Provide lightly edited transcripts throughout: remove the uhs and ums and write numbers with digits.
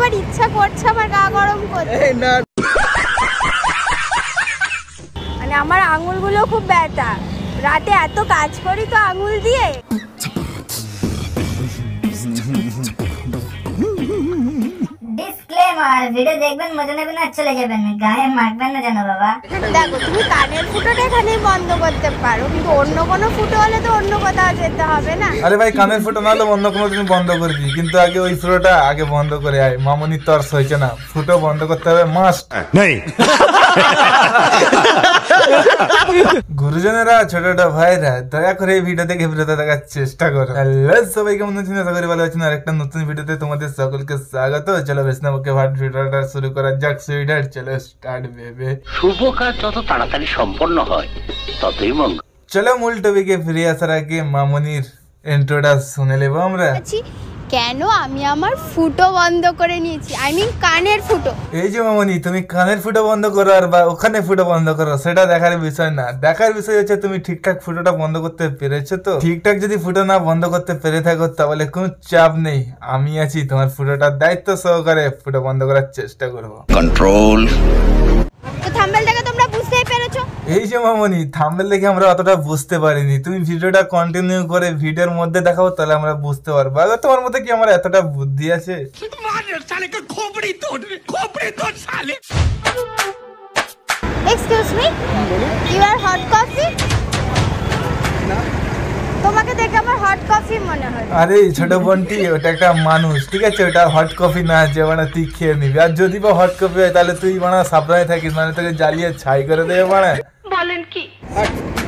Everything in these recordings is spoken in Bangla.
তোমার ইচ্ছা করছে আমার গা গরম করতে? না মানে আমার আঙুলগুলো খুব ব্যথা, রাতে এত কাজ করি তো আঙুল দিয়ে। ডিসক্লেমার, ভিডিও দেখবেন মজা নেবেন আর চলে যাবেন, গায়ে মাখবেন না জানো বাবা। দেখো তুমি কানের ফুটোটা এখানে বন্ধ করতে পারো, কিন্তু অন্য কোনো ফুটো হলে তো অন্য কোথাও যেতে হবে না। আরে ভাই কানের ফুটো না হলে অন্য কোনো তুমি বন্ধ করবি, কিন্তু আগে ওই ফুটোটা আগে বন্ধ করে আয়। মামনির তর্স হয়েছে না, ফুটো বন্ধ করতে হবে মাস্ট। গুরুজনেরা, ছোটটা ভাইরা, দয়া করে এই ভিডিও দেখে ভিডিওতে দেখার চেষ্টা করো। হ্যালো সবাই, কেমন আছেন? আশা করি ভালো আছেন। আর একটা নতুন ভিডিওতে তোমাদের সকলকে স্বাগত। চলো বেশ না ওকে ভাট ভিডিওটা শুরু করা যাক। সুইডার চলো স্টার্ট বেবে। শুভ কাজ যত তাড়াতাড়ি সম্পন্ন হয় ততই মঙ্গল। চলো মূল টপিকে ফিরে আসার আগে মামনির ইন্ট্রোটা শুনে নেবো আমরা। কেন আমি আমার ফুটো বন্ধ করে নিয়েছি, আই মিন কানের ফুটো। এই যে মামনি, তুমি কানের ফুটো বন্ধ করো আর বা ওখানে ফুটো বন্ধ করো, সেটা দেখার বিষয় না। দেখার বিষয় হচ্ছে তুমি ঠিকঠাক ফুটোটা বন্ধ করতে পেরেছো তো। ঠিকঠাক যদি ফুটো না বন্ধ করতে পেরে থাকো তাহলে কোনো চাপ নেই, আমি আছি, তোমার ফুটোটার দায়িত্ব সহকারে ফুটো বন্ধ করার চেষ্টা করবো। কন্ট্রোল। তো থাম্বনেল দেখে তোমরা বুঝতেই পেরেছো। এই যে মামনি, থাম্বনেল দেখে আমরা অতটা বুঝতে পারিনি, তুমি ভিডিওটা কন্টিনিউ করে ভিডিওর মধ্যে দেখাও, তাহলে আমরা বুঝতে পারবো। আগে তোমার মধ্যে কি আমার এতটা বুদ্ধি আছে? Excuse me, you are hot coffee? তোমাকে দেখে আমার হট কফি মনে হয়। আরে ছোট বোনটি, ওটা একটা মানুষ, ঠিক আছে? ওটা হট কফি না যে মানে তুই খেয়ে নিবি। আর যদি বা হট কফি হয় তাহলে তুই মানে সাবধানে থাকিস, মানে তোকে জ্বালিয়ে ছাই করে দেবে মানে। বলেন কি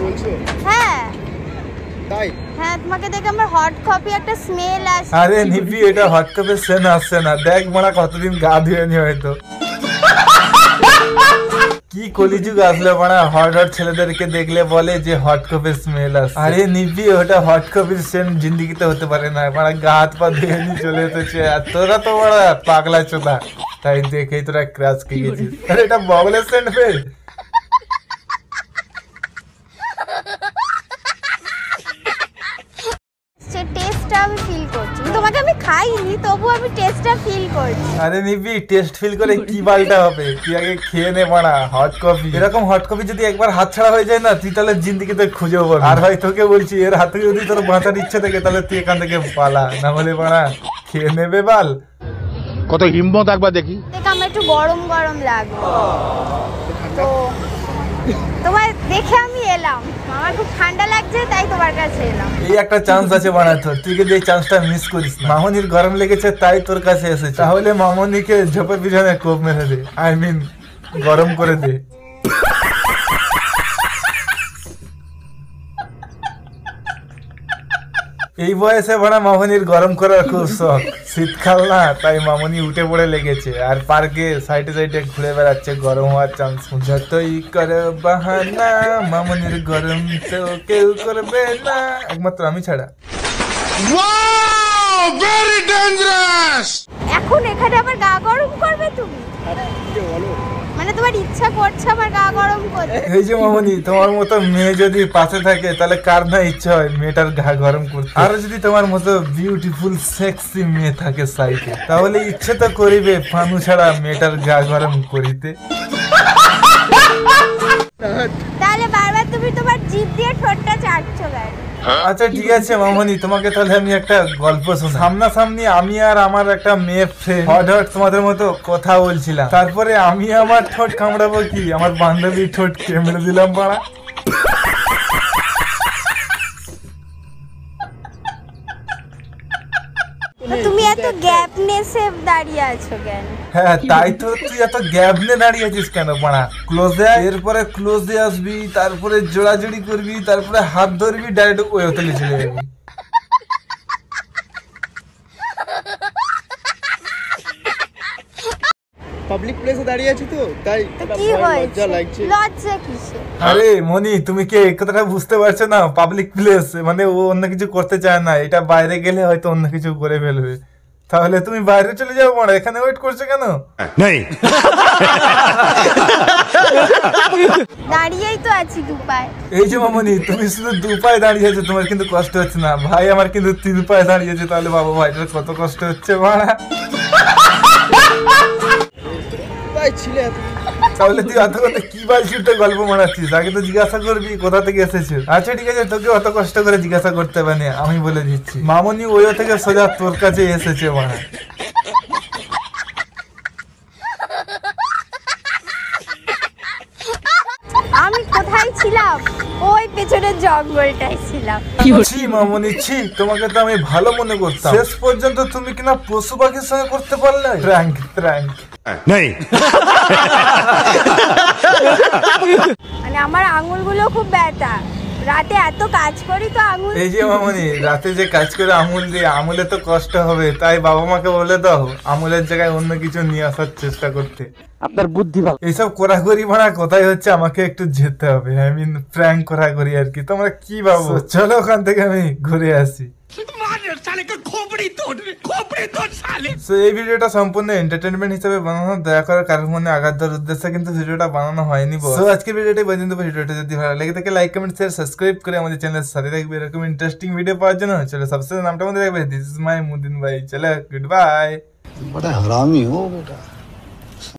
বলছো? হ্যাঁ তাই? হ্যাঁ, তোমাকে দেখে আমার হট কফি একটা স্মেল আসে। আরে নিবি, এটা হট কফির সেন আসছে না। দেখ মানে কতদিন গা ধুয়ে নি হয়তো। কি কলিযুগ আসলে মানে হট হট ছেলেদেরকে দেখলে বলে যে হট কফির স্মেল আসে। আরে নিবি, ওটা হট কফির সেন্ট জিন্দিগিতে হতে পারে না। মানে গা হাত পা ধুয়ে নি চলে এসেছে। আর তোরা তো বড় পাগলা চোদা, তাই দেখেই তোরা ক্রাশ খেয়ে গেছিস। আরে এটা বগলের সেন্ট ফের। টেস্টটা আমি ফিল করছি, তোমাকে আমি খাইনি তবু আমি টেস্টটা ফিল করছি। আরে নিবি, টেস্ট ফিল করে কি বালটা হবে? তুই আগে খেয়ে নে মানা হট কফি। এরকম হট কফি যদি একবার হাত ছাড়া হয়ে যায় না, তুই তাহলে জিন্দিগিতে খুঁজেও পাবি। আর ভাই তোকে বলছি, এর হাতে যদি তোর বাঁচার ইচ্ছে থাকে তাহলে তুই এখান থেকে পালা, না হলে মানা খেয়ে নেবে বাল। কত হিম্মত একবার দেখি। দেখ আমার একটু গরম গরম লাগবে, তো তোমায় দেখে আমি এলাম। আমার খুব ঠান্ডা লাগছে তাই তোমার কাছে এলাম। এই একটা চান্স আছে বানা তোর, তুই যদি এই চান্সটা মিস করিস না। মামনির গরম লেগেছে তাই তোর কাছে এসেছে, তাহলে মামনিকে ঝোপের পিছনে কোপ মেরে দে, আই মিন গরম করে দে। এই বয়সে বড়া মামনির গরম করার খুব শখ। শীতকাল না, তাই মামনি উঠে পড়ে লেগেছে আর পার্কে সাইডে সাইডে ঘুরে বেড়াচ্ছে গরম হওয়ার চান্স। যতই করে বাহানা, মামনির গরম তো কেউ করবে না, একমাত্র আমি ছাড়া। এখন এখানে আমার গা গরম করবে তুমি? মানে তোমার ইচ্ছা করছে আমার গা গরম করতে? এই যে মামনি, তোমার মতো মেয়ে যদি পাশে থাকে তাহলে কার না ইচ্ছা হয় মেয়েটার গা গরম করতে। আর যদি তোমার মতো বিউটিফুল সেক্সি মেয়ে থাকে সাইডে, তাহলে ইচ্ছে তো করিবে পানু ছাড়া মেয়েটার গা গরম করিতে। তাহলে বারবার তুমি তোমার জিভ দিয়ে ঠোঁটটা চাটছো কেন? আচ্ছা ঠিক আছে মামনি, তোমাকে তাহলে আমি একটা গল্প শোনাই। সামনাসামনি আমি আর আমার একটা মেয়ে ফ্রেন্ড হট হট তোমাদের মতো কথা বলছিলাম। তারপরে আমি আমার ঠোঁট কামড়াবো কি, আমার বান্ধবীর ঠোঁট কেমড়ে দিলাম পাড়া। তুমি এত গ্যাপনেসে দাঁড়িয়ে আছো কেন? হ্যাঁ তাই তো, তুই এত গ্যাপ নিয়ে দাঁড়িয়ে আছিস কেন পাড়া? ক্লোজে এরপরে ক্লোজে আসবি, তারপরে জোড়াজুড়ি করবি, তারপরে হাত ধরবি, ডাইরেক্ট ওই হোটেলে চলে যাবি। পাবলিক প্লেসে দাঁড়িয়ে আছি তো তাই কি হয়েছে? লজ্জা লাগছে। লজ্জা কিসে? আরে মনি, তুমি কি এই কথাটা বুঝতে পারছো না? পাবলিক প্লেস মানে ও অন্য কিছু করতে চায় না, এটা বাইরে গেলে হয়তো অন্য কিছু করে ফেলবে। তাহলে তুমি বাইরে চলে যাও মারা, এখানে ওয়েট করছো কেন? দাঁড়িয়েই তো আছি দুপায়। এই যে মামনি, তুমি শুধু দু পায়ে দাঁড়িয়ে আছো, তোমার কিন্তু কষ্ট হচ্ছে না। ভাই আমার কিন্তু 3 পায়ে দাঁড়িয়েছে, তাহলে বাবা ভাইটার কত কষ্ট হচ্ছে মারা। তাহলে তুই অত কথা কি বালছিতে গল্প মারাচ্ছিস? আগে তো জিজ্ঞাসা করবি কোথা থেকে এসেছে। আচ্ছা ঠিক আছে, তোকে অত কষ্ট করে জিজ্ঞাসা করতে হবে না, আমি বলে দিচ্ছি। মামনি ওই থেকে সোজা তোর কাছে এসেছে মারা। আমি কোথায় ছিলাম? ওই পেছনের জঙ্গলটাই ছিলাম। ছি মামনি ছি, তোমাকে তো আমি ভালো মনে করতাম, শেষ পর্যন্ত তুমি কিনা পশু পাখির সঙ্গে করতে পারলে প্র্যাঙ্ক। মানে আমার আঙুলগুলো খুব ব্যথা, রাতে এত কাজ করি তো আঙুল। এই যে মামনি, রাতে যে কাজ করে আঙুল দিয়ে, আঙুলে তো কষ্ট হবে, তাই বাবা মাকে বলে দাও আঙুলের জায়গায় অন্য কিছু নিয়ে আসার চেষ্টা করতে। আপনার বুদ্ধি ভালো। এইসব করাকরি ভাড়া কোথায় হচ্ছে, আমাকে একটু যেতে হবে, আই মিন প্র্যাঙ্ক করাকরি আর কি। তোমরা কি ভাবো? চলো ওখান থেকে আমি ঘুরে আসি। এই ভিডিওটা সম্পূর্ণ এন্টারটেনমেন্ট হিসেবে বানানো, দয়া করে কারোর মনে আঘাত দেওয়ার উদ্দেশ্যে কিন্তু ভিডিওটা বানানো হয়নি। সো আজকের ভিডিওটা পর্যন্ত। ভিডিওটা যদি ভালো লেগে থাকে লাইক কমেন্ট শেয়ার সাবস্ক্রাইব করে আমাদের চ্যানেলের সাথে থাকবে এরকম ইন্টারেস্টিং ভিডিও পাওয়ার জন্য। চলো সবসময় নামটা মধ্যে রাখবে, দিস ইজ মাই মুদিন ভাই। চলো গুড বাই। बड़ा हरामी हो बेटा।